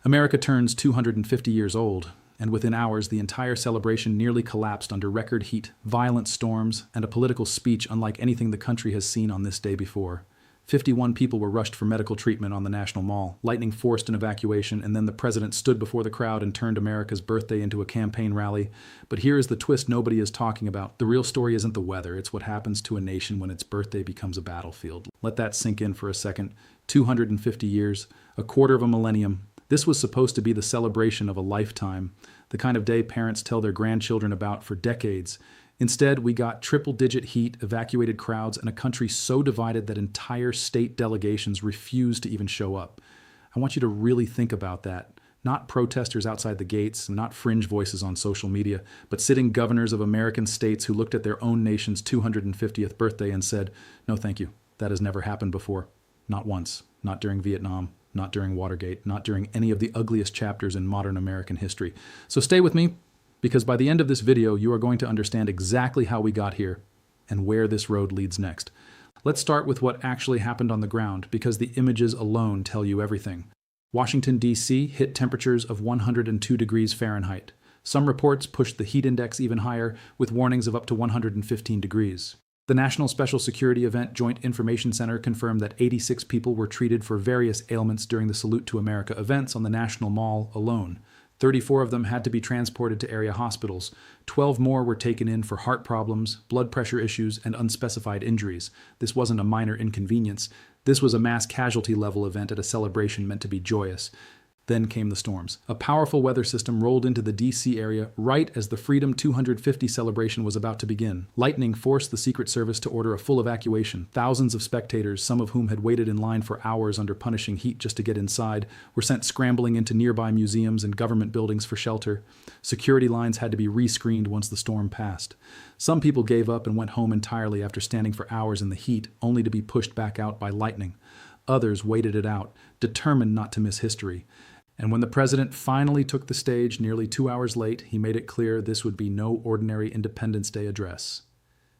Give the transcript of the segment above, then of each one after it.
America turns 250 years old, and within hours the entire celebration nearly collapsed under record heat, violent storms, and a political speech unlike anything the country has seen on this day before. 51 people were rushed for medical treatment on the National Mall. Lightning forced an evacuation, and then the president stood before the crowd and turned America's birthday into a campaign rally. But here is the twist nobody is talking about. The real story isn't the weather, it's what happens to a nation when its birthday becomes a battlefield. Let that sink in for a second. 250 years, a quarter of a millennium. This was supposed to be the celebration of a lifetime, the kind of day parents tell their grandchildren about for decades. Instead, we got triple-digit heat, evacuated crowds, and a country so divided that entire state delegations refused to even show up. I want you to really think about that. Not protesters outside the gates, not fringe voices on social media, but sitting governors of American states who looked at their own nation's 250th birthday and said, "No, thank you. That has never happened before. Not once. Not during Vietnam. Not during Watergate. Not during any of the ugliest chapters in modern American history." So stay with me, because by the end of this video, you are going to understand exactly how we got here and where this road leads next. Let's start with what actually happened on the ground, because the images alone tell you everything. Washington, D.C. hit temperatures of 102 degrees Fahrenheit. Some reports pushed the heat index even higher, with warnings of up to 115 degrees. The National Special Security Event Joint Information Center confirmed that 86 people were treated for various ailments during the Salute to America events on the National Mall alone. 34 of them had to be transported to area hospitals. 12 more were taken in for heart problems, blood pressure issues, and unspecified injuries. This wasn't a minor inconvenience. This was a mass casualty level event at a celebration meant to be joyous. Then came the storms. A powerful weather system rolled into the D.C. area right as the Freedom 250 celebration was about to begin. Lightning forced the Secret Service to order a full evacuation. Thousands of spectators, some of whom had waited in line for hours under punishing heat just to get inside, were sent scrambling into nearby museums and government buildings for shelter. Security lines had to be rescreened once the storm passed. Some people gave up and went home entirely after standing for hours in the heat, only to be pushed back out by lightning. Others waited it out, determined not to miss history. And when the president finally took the stage nearly 2 hours late, he made it clear this would be no ordinary Independence Day address.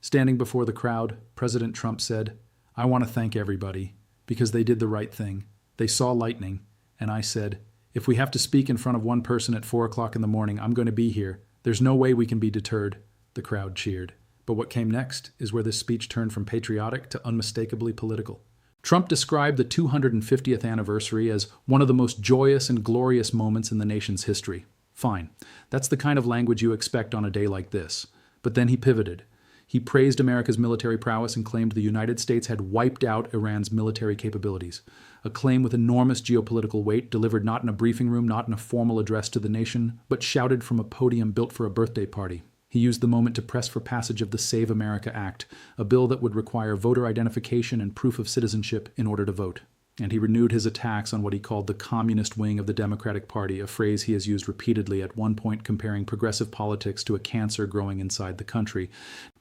Standing before the crowd, President Trump said, "I want to thank everybody, because they did the right thing. They saw lightning, and I said, if we have to speak in front of one person at 4 o'clock in the morning, I'm going to be here. There's no way we can be deterred." The crowd cheered. But what came next is where this speech turned from patriotic to unmistakably political. Trump described the 250th anniversary as one of the most joyous and glorious moments in the nation's history. Fine, that's the kind of language you expect on a day like this. But then he pivoted. He praised America's military prowess and claimed the United States had wiped out Iran's military capabilities. A claim with enormous geopolitical weight, delivered not in a briefing room, not in a formal address to the nation, but shouted from a podium built for a birthday party. He used the moment to press for passage of the Save America Act, a bill that would require voter identification and proof of citizenship in order to vote. And he renewed his attacks on what he called the communist wing of the Democratic Party, a phrase he has used repeatedly, at one point comparing progressive politics to a cancer growing inside the country.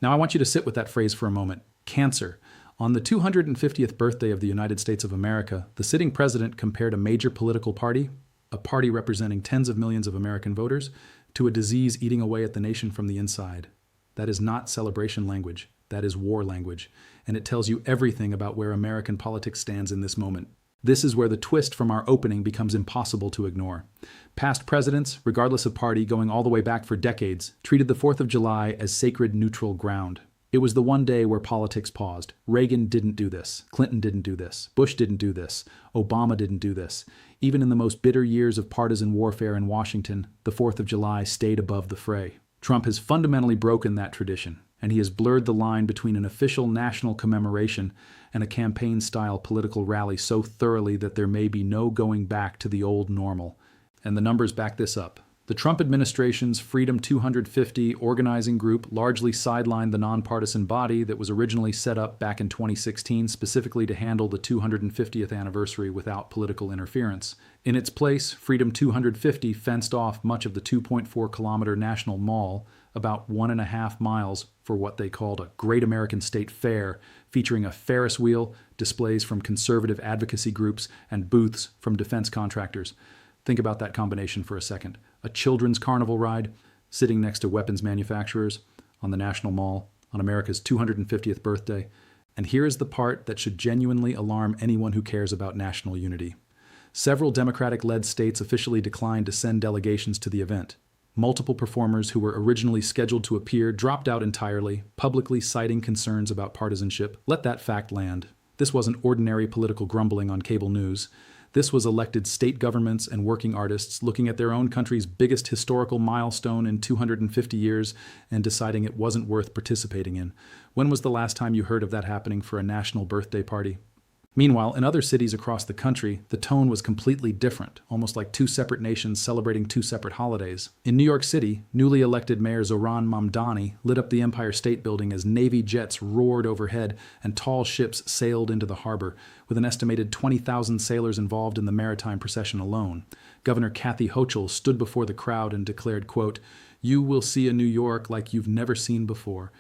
Now I want you to sit with that phrase for a moment. Cancer. On the 250th birthday of the United States of America, the sitting president compared a major political party, a party representing tens of millions of American voters, to a disease eating away at the nation from the inside. That is not celebration language. That is war language. And it tells you everything about where American politics stands in this moment. This is where the twist from our opening becomes impossible to ignore. Past presidents, regardless of party, going all the way back for decades, treated the 4th of July as sacred neutral ground. It was the one day where politics paused. Reagan didn't do this. Clinton didn't do this. Bush didn't do this. Obama didn't do this. Even in the most bitter years of partisan warfare in Washington, the 4th of July stayed above the fray. Trump has fundamentally broken that tradition, and he has blurred the line between an official national commemoration and a campaign-style political rally so thoroughly that there may be no going back to the old normal. And the numbers back this up. The Trump administration's Freedom 250 organizing group largely sidelined the nonpartisan body that was originally set up back in 2016 specifically to handle the 250th anniversary without political interference. In its place, Freedom 250 fenced off much of the 2.4-kilometer National Mall, about 1.5 miles, for what they called a Great American State Fair, featuring a Ferris wheel, displays from conservative advocacy groups, and booths from defense contractors. Think about that combination for a second. A children's carnival ride, sitting next to weapons manufacturers, on the National Mall, on America's 250th birthday. And here is the part that should genuinely alarm anyone who cares about national unity. Several Democratic-led states officially declined to send delegations to the event. Multiple performers who were originally scheduled to appear dropped out entirely, publicly citing concerns about partisanship. Let that fact land. This wasn't ordinary political grumbling on cable news. This was elected state governments and working artists looking at their own country's biggest historical milestone in 250 years and deciding it wasn't worth participating in. When was the last time you heard of that happening for a national birthday party? Meanwhile, in other cities across the country, the tone was completely different, almost like two separate nations celebrating two separate holidays. In New York City, newly elected Mayor Zohran Mamdani lit up the Empire State Building as Navy jets roared overhead and tall ships sailed into the harbor, with an estimated 20,000 sailors involved in the maritime procession alone. Governor Kathy Hochul stood before the crowd and declared, quote, "You will see a New York like you've never seen before."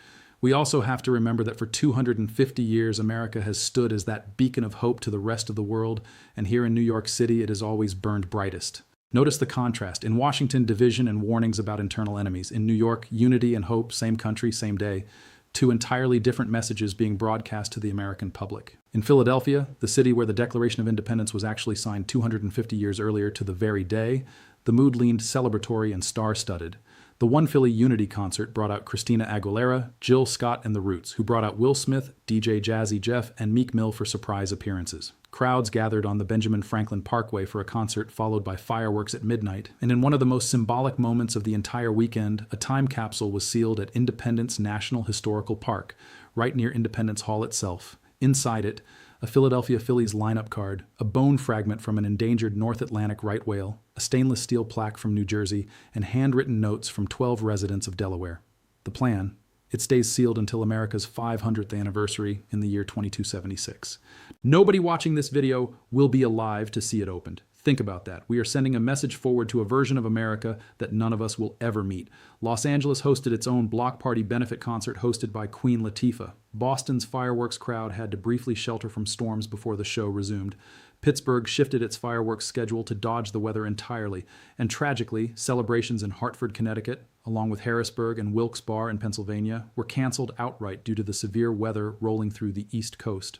We also have to remember that for 250 years, America has stood as that beacon of hope to the rest of the world, and here in New York City, it has always burned brightest. Notice the contrast. In Washington, division and warnings about internal enemies. In New York, unity and hope, same country, same day. Two entirely different messages being broadcast to the American public. In Philadelphia, the city where the Declaration of Independence was actually signed 250 years earlier to the very day, the mood leaned celebratory and star-studded. The One Philly Unity concert brought out Christina Aguilera, Jill Scott and The Roots, who brought out Will Smith, DJ Jazzy Jeff, and Meek Mill for surprise appearances. Crowds gathered on the Benjamin Franklin Parkway for a concert followed by fireworks at midnight, and in one of the most symbolic moments of the entire weekend, a time capsule was sealed at Independence National Historical Park, right near Independence Hall itself. Inside it, a Philadelphia Phillies lineup card, a bone fragment from an endangered North Atlantic right whale, a stainless steel plaque from New Jersey, and handwritten notes from 12 residents of Delaware. The plan? It stays sealed until America's 500th anniversary in the year 2276. Nobody watching this video will be alive to see it opened. Think about that. We are sending a message forward to a version of America that none of us will ever meet. Los Angeles hosted its own block party benefit concert hosted by Queen Latifah. Boston's fireworks crowd had to briefly shelter from storms before the show resumed. Pittsburgh shifted its fireworks schedule to dodge the weather entirely. And tragically, celebrations in Hartford, Connecticut, along with Harrisburg and Wilkes-Barre in Pennsylvania, were canceled outright due to the severe weather rolling through the East Coast.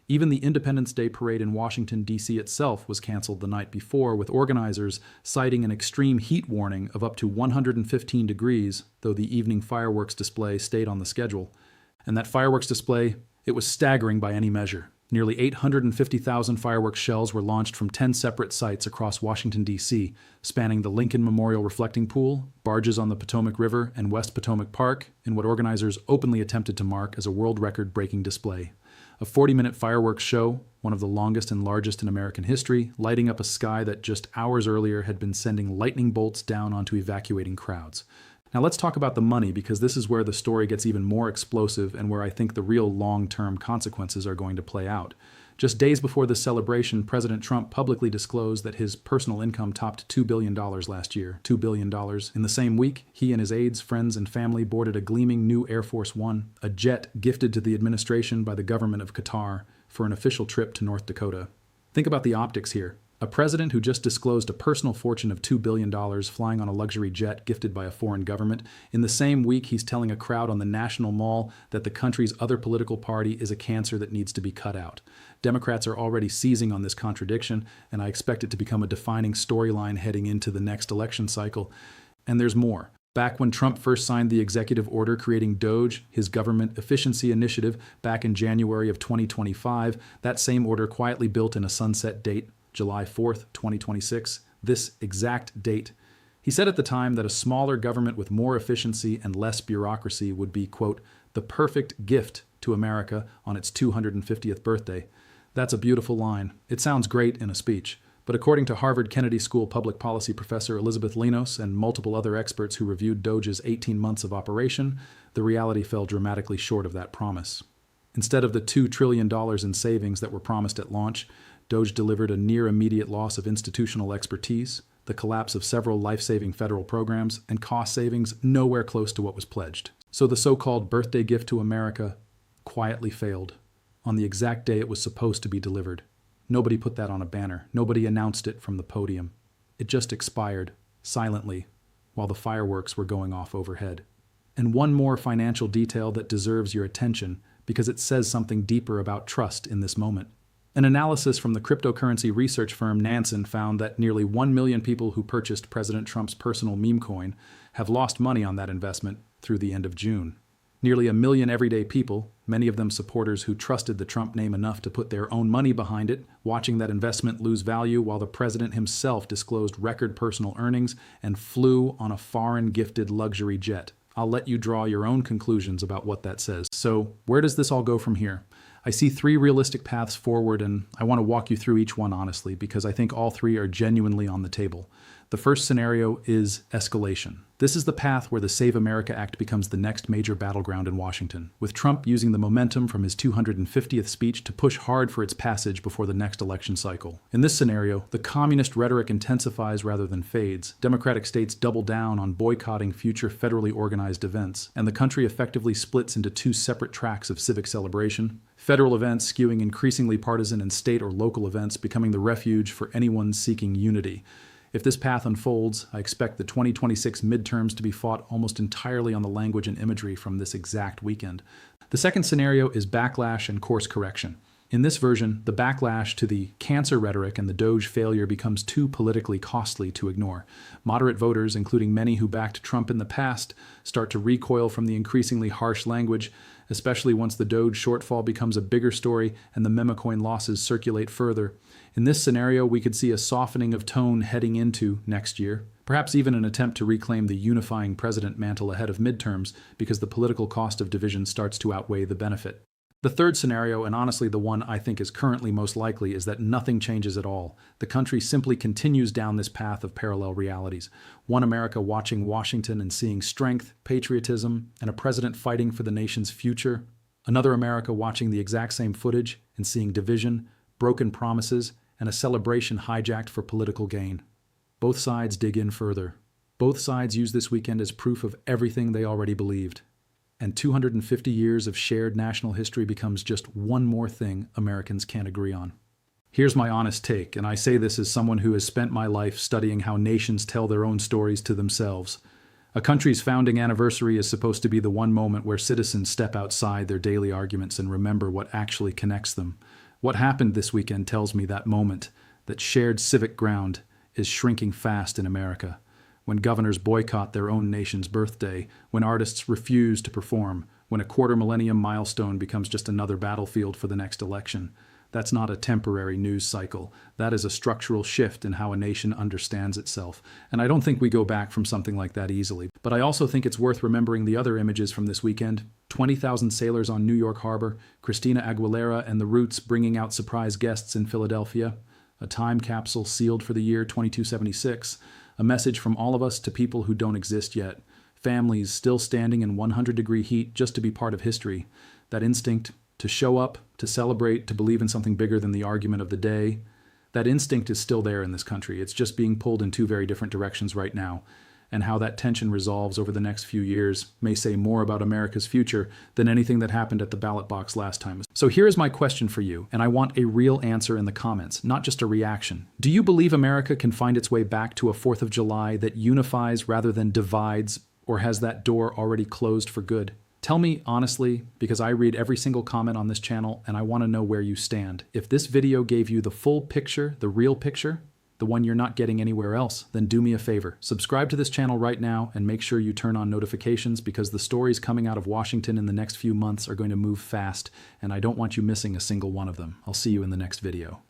Even the Independence Day parade in Washington, D.C. itself was canceled the night before, with organizers citing an extreme heat warning of up to 115 degrees, though the evening fireworks display stayed on the schedule. And that fireworks display, it was staggering by any measure. Nearly 850,000 fireworks shells were launched from 10 separate sites across Washington, D.C., spanning the Lincoln Memorial Reflecting Pool, barges on the Potomac River, and West Potomac Park, in what organizers openly attempted to mark as a world record-breaking display. A 40-minute fireworks show, one of the longest and largest in American history, lighting up a sky that just hours earlier had been sending lightning bolts down onto evacuating crowds. Now let's talk about the money, because this is where the story gets even more explosive and where I think the real long-term consequences are going to play out. Just days before this celebration, President Trump publicly disclosed that his personal income topped $2 billion last year. $2 billion. In the same week, he and his aides, friends, and family boarded a gleaming new Air Force One, a jet gifted to the administration by the government of Qatar, for an official trip to North Dakota. Think about the optics here. A president who just disclosed a personal fortune of $2 billion flying on a luxury jet gifted by a foreign government. In the same week, he's telling a crowd on the National Mall that the country's other political party is a cancer that needs to be cut out. Democrats are already seizing on this contradiction, and I expect it to become a defining storyline heading into the next election cycle. And there's more. Back when Trump first signed the executive order creating DOGE, his government efficiency initiative, back in January of 2025, that same order quietly built in a sunset date, July 4th, 2026, this exact date. He said at the time that a smaller government with more efficiency and less bureaucracy would be, quote, the perfect gift to America on its 250th birthday. That's a beautiful line. It sounds great in a speech. But according to Harvard Kennedy School public policy professor Elizabeth Linos and multiple other experts who reviewed DOGE's 18 months of operation, the reality fell dramatically short of that promise. Instead of the $2 trillion in savings that were promised at launch, DOGE delivered a near-immediate loss of institutional expertise, the collapse of several life-saving federal programs, and cost savings nowhere close to what was pledged. So the so-called birthday gift to America quietly failed on the exact day it was supposed to be delivered. Nobody put that on a banner. Nobody announced it from the podium. It just expired, silently, while the fireworks were going off overhead. And one more financial detail that deserves your attention because it says something deeper about trust in this moment. An analysis from the cryptocurrency research firm Nansen found that nearly 1 million people who purchased President Trump's personal meme coin have lost money on that investment through the end of June. Nearly 1 million everyday people, many of them supporters who trusted the Trump name enough to put their own money behind it, watching that investment lose value while the president himself disclosed record personal earnings and flew on a foreign-gifted luxury jet. I'll let you draw your own conclusions about what that says. So, where does this all go from here? I see 3 realistic paths forward, and I want to walk you through each one honestly, because I think all 3 are genuinely on the table. The first scenario is escalation. This is the path where the Save America Act becomes the next major battleground in Washington, with Trump using the momentum from his 250th speech to push hard for its passage before the next election cycle. In this scenario, the communist rhetoric intensifies rather than fades. Democratic states double down on boycotting future federally organized events, and the country effectively splits into 2 separate tracks of civic celebration. Federal events skewing increasingly partisan and state or local events becoming the refuge for anyone seeking unity. If this path unfolds, I expect the 2026 midterms to be fought almost entirely on the language and imagery from this exact weekend. The second scenario is backlash and course correction. In this version, the backlash to the cancer rhetoric and the DOGE failure becomes too politically costly to ignore. Moderate voters, including many who backed Trump in the past, start to recoil from the increasingly harsh language, especially once the DOGE shortfall becomes a bigger story and the memecoin losses circulate further. In this scenario, we could see a softening of tone heading into next year, perhaps even an attempt to reclaim the unifying president mantle ahead of midterms because the political cost of division starts to outweigh the benefit. The third scenario, and honestly the one I think is currently most likely, is that nothing changes at all. The country simply continues down this path of parallel realities. One America watching Washington and seeing strength, patriotism, and a president fighting for the nation's future. Another America watching the exact same footage and seeing division, broken promises, and a celebration hijacked for political gain. Both sides dig in further. Both sides use this weekend as proof of everything they already believed. And 250 years of shared national history becomes just one more thing Americans can't agree on. Here's my honest take, and I say this as someone who has spent my life studying how nations tell their own stories to themselves. A country's founding anniversary is supposed to be the one moment where citizens step outside their daily arguments and remember what actually connects them. What happened this weekend tells me that moment, that shared civic ground, is shrinking fast in America. When governors boycott their own nation's birthday, when artists refuse to perform, when a quarter-millennium milestone becomes just another battlefield for the next election. That's not a temporary news cycle. That is a structural shift in how a nation understands itself. And I don't think we go back from something like that easily. But I also think it's worth remembering the other images from this weekend. 20,000 sailors on New York Harbor, Christina Aguilera and the Roots bringing out surprise guests in Philadelphia, a time capsule sealed for the year 2276, a message from all of us to people who don't exist yet, families still standing in 100-degree heat just to be part of history, that instinct to show up, to celebrate, to believe in something bigger than the argument of the day. That instinct is still there in this country. It's just being pulled in 2 very different directions right now. And how that tension resolves over the next few years may say more about America's future than anything that happened at the ballot box last time. So here is my question for you, and I want a real answer in the comments, not just a reaction. Do you believe America can find its way back to a 4th of July that unifies rather than divides, or has that door already closed for good? Tell me honestly, because I read every single comment on this channel and I want to know where you stand. If this video gave you the full picture, the real picture, the one you're not getting anywhere else, then do me a favor. Subscribe to this channel right now and make sure you turn on notifications because the stories coming out of Washington in the next few months are going to move fast and I don't want you missing a single one of them. I'll see you in the next video.